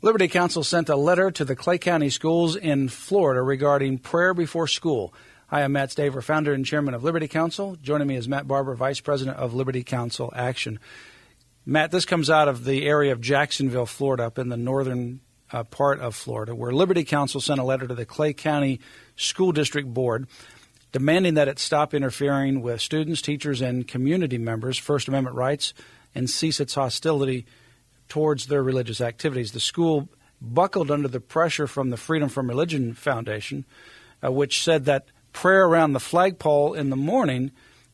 Liberty Counsel sent a letter to the Clay County schools in Florida regarding prayer before school. Hi, I'm Matt Staver, founder and chairman of Liberty Counsel. Joining me is Matt Barber, vice president of Liberty Counsel Action. Matt, this comes out of the area of Jacksonville, Florida, up in the northern part of Florida, where Liberty Counsel sent a letter to the Clay County School District Board demanding that it stop interfering with students, teachers, and community members' First Amendment rights and cease its hostility towards their religious activities. The school buckled under the pressure from the Freedom from Religion Foundation, which said that prayer around the flagpole in the morning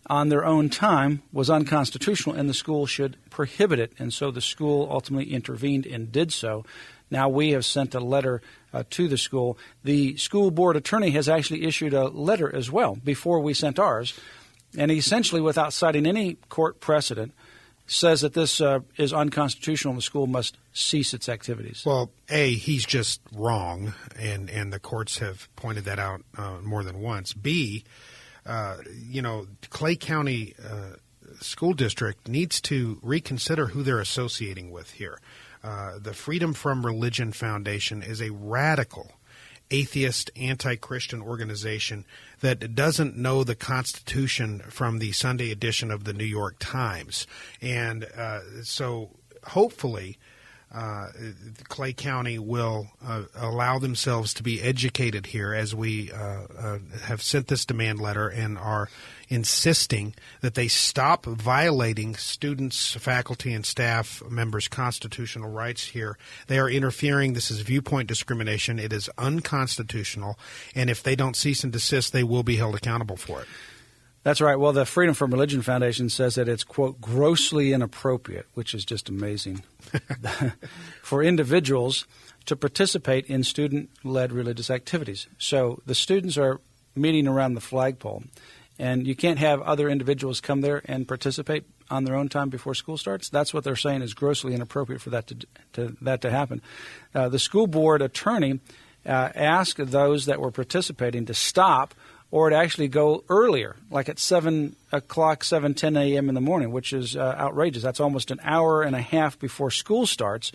on their own time was unconstitutional and the school should prohibit it. And so the school ultimately intervened and did so. Now we have sent a letter to the school. The school board attorney has actually issued a letter as well before we sent ours. And he essentially, without citing any court precedent, says that this is unconstitutional and the school must cease its activities. Well, A, he's just wrong, and the courts have pointed that out more than once. B, Clay County School District needs to reconsider who they're associating with here. The Freedom from Religion Foundation is a radical, atheist, anti-Christian organization that doesn't know the Constitution from the Sunday edition of the New York Times. And so hopefully Clay County will allow themselves to be educated here as we have sent this demand letter and are insisting that they stop violating students, faculty, and staff members' constitutional rights here. They are interfering. This is viewpoint discrimination. It is unconstitutional. And if they don't cease and desist, they will be held accountable for it. That's right. Well, the Freedom from Religion Foundation says that it's, quote, grossly inappropriate, which is just amazing, for individuals to participate in student-led religious activities. So the students are meeting around the flagpole, and you can't have other individuals come there and participate on their own time before school starts. That's what they're saying is grossly inappropriate for that to happen. The school board attorney asked those that were participating to stop or to actually go earlier, like at 7 o'clock, 7:10 a.m. in the morning, which is outrageous. That's almost an hour and a half before school starts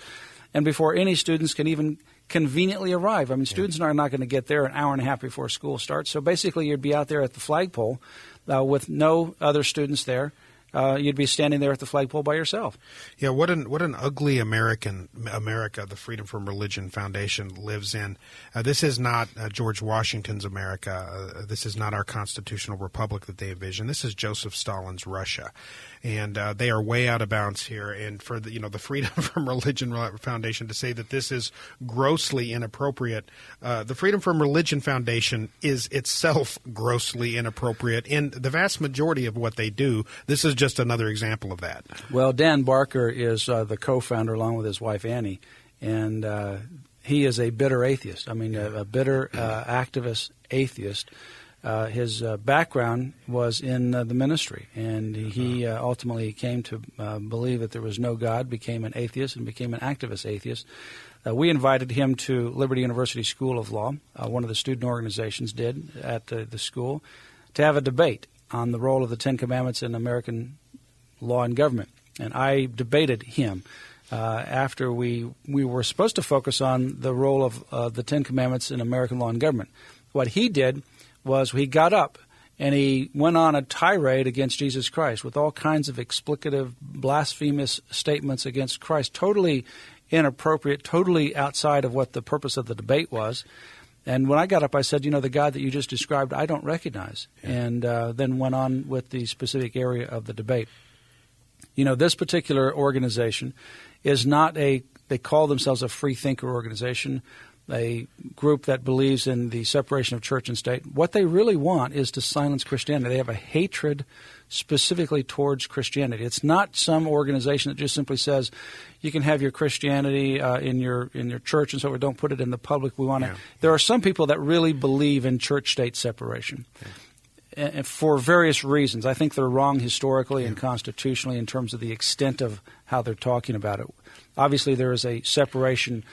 and before any students can even conveniently arrive. I mean, students are not going to get there an hour and a half before school starts. So basically you'd be out there at the flagpole with no other students there. You'd be standing there at the flagpole by yourself. Yeah, what an ugly America the Freedom from Religion Foundation lives in. This is not George Washington's America. This is not our constitutional republic that they envision. This is Joseph Stalin's Russia, and they are way out of bounds here. And for the Freedom from Religion Foundation to say that this is grossly inappropriate, the Freedom from Religion Foundation is itself grossly inappropriate in the vast majority of what they do. This is just another example of that. Well, Dan Barker is the co-founder along with his wife Annie, and he is a bitter atheist. I mean, a bitter activist atheist. His background was in the ministry, and he ultimately came to believe that there was no God, became an atheist, and became an activist atheist. We invited him to Liberty University School of Law, one of the student organizations did at the school, to have a debate on the role of the Ten Commandments in American law and government. And I debated him after we were supposed to focus on the role of the Ten Commandments in American law and government. What he did was he got up and he went on a tirade against Jesus Christ with all kinds of explicative, blasphemous statements against Christ, totally inappropriate, totally outside of what the purpose of the debate was. And when I got up, I said, the God that you just described, I don't recognize, and then went on with the specific area of the debate. This particular organization is not they call themselves a free thinker organization, a group that believes in the separation of church and state. What they really want is to silence Christianity. They have a hatred specifically towards Christianity. It's not some organization that just simply says you can have your Christianity in your church and so we don't put it in the public. We want to. There are some people that really believe in church-state separation. And for various reasons. I think they're wrong historically and constitutionally in terms of the extent of how they're talking about it. Obviously, there is a separation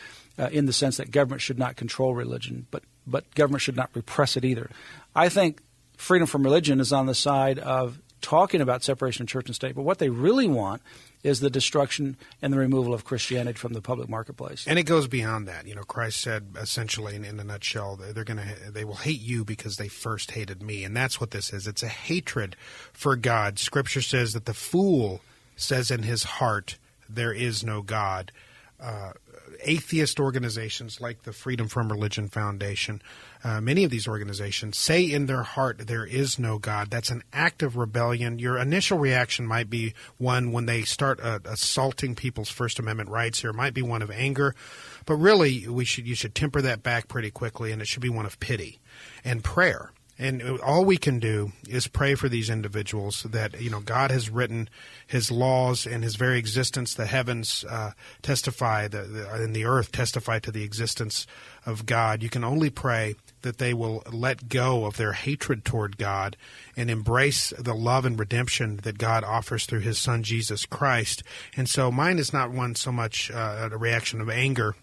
in the sense that government should not control religion, but government should not repress it either. I think freedom from religion is on the side of talking about separation of church and state, but what they really want is the destruction and the removal of Christianity from the public marketplace. And it goes beyond that. Christ said essentially in a nutshell, they will hate you because they first hated me. And that's what this is. It's a hatred for God. Scripture says that the fool says in his heart, there is no God. Atheist organizations like the Freedom from Religion Foundation, many of these organizations say in their heart there is no God. That's an act of rebellion. Your initial reaction might be one when they start assaulting people's First Amendment rights here. It might be one of anger, but really you should temper that back pretty quickly, and it should be one of pity and prayer. And all we can do is pray for these individuals that, God has written his laws and his very existence. The heavens testify, and the earth testify to the existence of God. You can only pray that they will let go of their hatred toward God and embrace the love and redemption that God offers through his Son, Jesus Christ. And so mine is not one so much a reaction of anger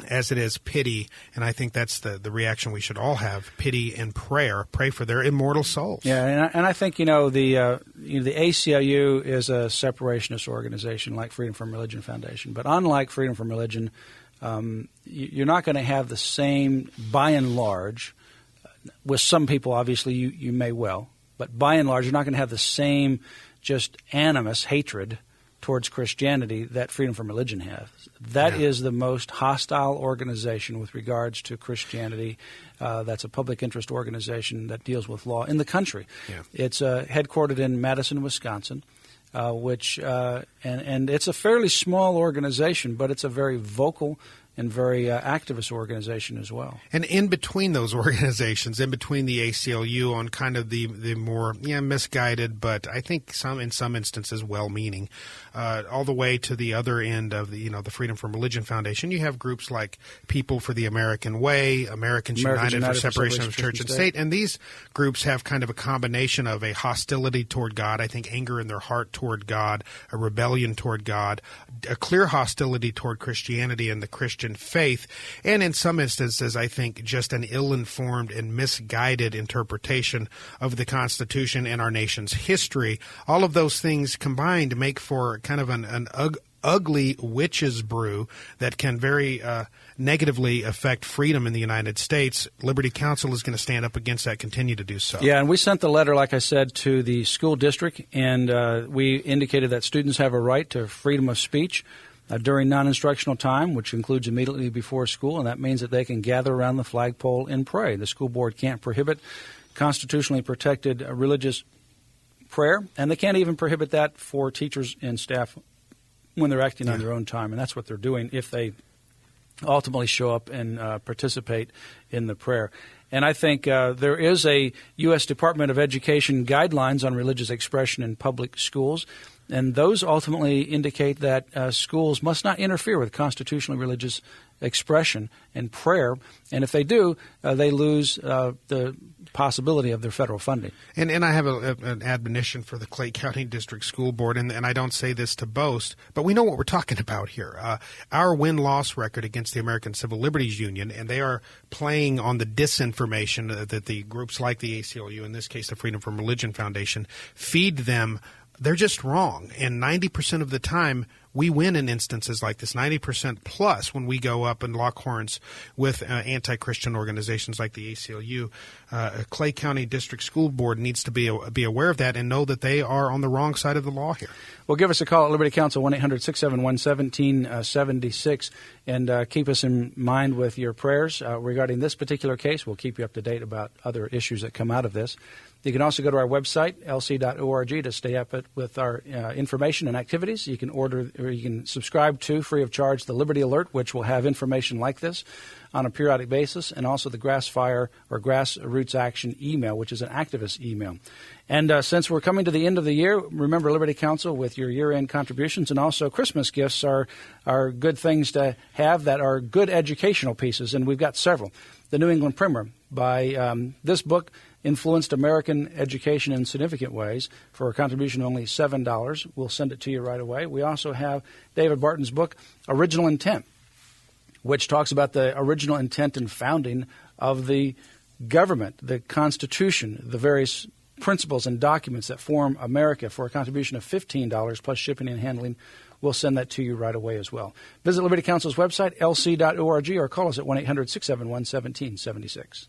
as it is pity, and I think that's the reaction we should all have: pity and prayer. Pray for their immortal souls. Yeah, and I think the ACLU is a separationist organization like Freedom from Religion Foundation, but unlike Freedom from Religion, you're not going to have the same, by and large. With some people, obviously, you may well, but by and large, you're not going to have the same just animus, hatred towards Christianity that Freedom from Religion has. That is the most hostile organization with regards to Christianity. That's a public interest organization that deals with law in the country. Yeah. It's headquartered in Madison, Wisconsin, which and it's a fairly small organization, but it's a very vocal and very activist organization as well. And in between those organizations, in between the ACLU on kind of the more misguided, but I think in some instances well-meaning, all the way to the other end of the Freedom from Religion Foundation, you have groups like People for the American Way, Americans United for Separation of Church and State, and these groups have kind of a combination of a hostility toward God, I think anger in their heart toward God, a rebellion toward God, a clear hostility toward Christianity and the Christian faith, and in some instances, I think, just an ill-informed and misguided interpretation of the Constitution and our nation's history. All of those things combined make for kind of an ugly witch's brew that can very negatively affect freedom in the United States. Liberty Counsel is going to stand up against that, continue to do so. Yeah, and we sent the letter, like I said, to the school district, and we indicated that students have a right to freedom of speech during non-instructional time, which includes immediately before school, and that means that they can gather around the flagpole and pray. The school board can't prohibit constitutionally protected religious prayer, and they can't even prohibit that for teachers and staff when they're acting on their own time, and that's what they're doing if they ultimately show up and participate in the prayer. And I think there is a U.S. Department of Education guidelines on religious expression in public schools, and those ultimately indicate that schools must not interfere with constitutionally religious expression and prayer, and if they do, they lose the possibility of their federal funding. And I have an admonition for the Clay County District School Board, and I don't say this to boast, but we know what we're talking about here. Our win-loss record against the American Civil Liberties Union, and they are playing on the disinformation that the groups like the ACLU, in this case the Freedom from Religion Foundation, feed them. They're just wrong, and 90% of the time we win in instances like this, 90% plus when we go up and lock horns with anti-Christian organizations like the ACLU. Clay County District School Board needs to be aware of that and know that they are on the wrong side of the law here. Well, give us a call at Liberty Counsel, 1-800-671-1776, and keep us in mind with your prayers regarding this particular case. We'll keep you up to date about other issues that come out of this. You can also go to our website, lc.org, to stay up with our information and activities. You can order or you can subscribe to, free of charge, the Liberty Alert, which will have information like this on a periodic basis, and also the Grassfire or Grassroots Action email, which is an activist email. And since we're coming to the end of the year, remember Liberty Counsel with your year-end contributions, and also Christmas gifts are good things to have that are good educational pieces, and we've got several. The New England Primer by this book influenced American education in significant ways for a contribution of only $7. We'll send it to you right away. We also have David Barton's book, Original Intent, which talks about the original intent and founding of the government, the Constitution, the various principles and documents that form America for a contribution of $15 plus shipping and handling. We'll send that to you right away as well. Visit Liberty Counsel's website, lc.org, or call us at 1-800-671-1776.